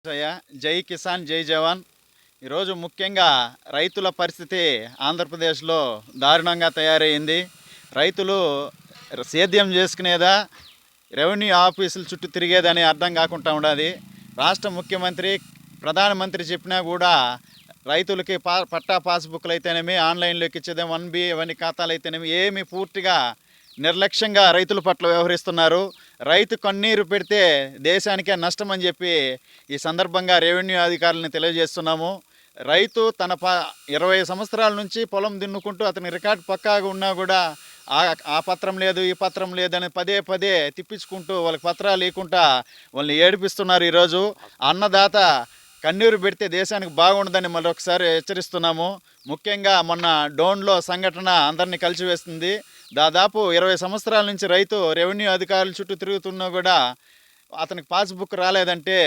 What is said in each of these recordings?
జయ జై కిసాన్ జై జవాన్. ఈరోజు ముఖ్యంగా రైతుల పరిస్థితి ఆంధ్రప్రదేశ్లో దారుణంగా తయారైంది. రైతులు సేద్యం చేసుకునేదా రెవెన్యూ ఆఫీసుల చుట్టూ తిరిగేదని అర్థం కాకుండా ఉన్నది. రాష్ట్ర ముఖ్యమంత్రి ప్రధానమంత్రి చెప్పినా కూడా రైతులకి పట్టా పాస్బుక్లు అయితేనేమి, ఆన్లైన్లోకి ఇచ్చేదే 1B ఇవన్నీ ఖాతాలు అయితేనేమి ఏమి పూర్తిగా నిర్లక్ష్యంగా రైతుల పట్ల వ్యవహరిస్తున్నారు. రైతు కన్నీరు పెడితే దేశానికే నష్టం అని చెప్పి ఈ సందర్భంగా రెవెన్యూ అధికారులను తెలియజేస్తున్నాము. రైతు తన 20 సంవత్సరాల నుంచి పొలం దున్నుకుంటూ అతని రికార్డు పక్కాగా ఉన్నా కూడా ఆ పత్రం లేదు, ఈ పత్రం లేదని పదే పదే తిప్పించుకుంటూ వాళ్ళకి పత్రాలు లేకుండా వాళ్ళని ఏడిపిస్తున్నారు. ఈరోజు అన్నదాత కన్నీరు పెడితే దేశానికి బాగుండదని మరొకసారి హెచ్చరిస్తున్నాము. ముఖ్యంగా మొన్న డోన్లో సంఘటన అందరినీ కలిసివేస్తుంది. దాదాపు 20 సంవత్సరాల నుంచి రైతు రెవెన్యూ అధికారుల చుట్టూ తిరుగుతున్నా కూడా అతనికి పాస్బుక్ రాలేదంటే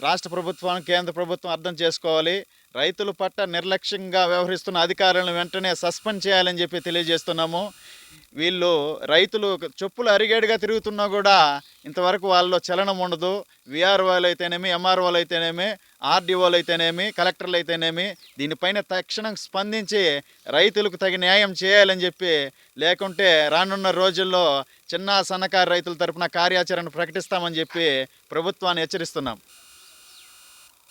రాష్ట్ర ప్రభుత్వం, కేంద్ర ప్రభుత్వం అర్థం చేసుకోవాలి. రైతుల పట్ల నిర్లక్ష్యంగా వ్యవహరిస్తున్న అధికారులను వెంటనే సస్పెండ్ చేయాలని చెప్పి తెలియజేస్తున్నాము. వీళ్ళు రైతులు చెప్పులు అరిగేడుగా తిరుగుతున్నా కూడా ఇంతవరకు వాళ్ళలో చలనం ఉండదు. విఆర్ఓలు అయితేనేమి, ఎంఆర్ఓలు అయితేనేమి, ఆర్డీఓలు అయితేనేమి, కలెక్టర్లు అయితేనేమి దీనిపైన తక్షణం స్పందించి రైతులకు తగిన న్యాయం చేయాలని చెప్పి, లేకుంటే రానున్న రోజుల్లో చిన్న సన్నకారు రైతుల తరపున కార్యాచరణ ప్రకటిస్తామని చెప్పి ప్రభుత్వాన్ని హెచ్చరిస్తున్నాం.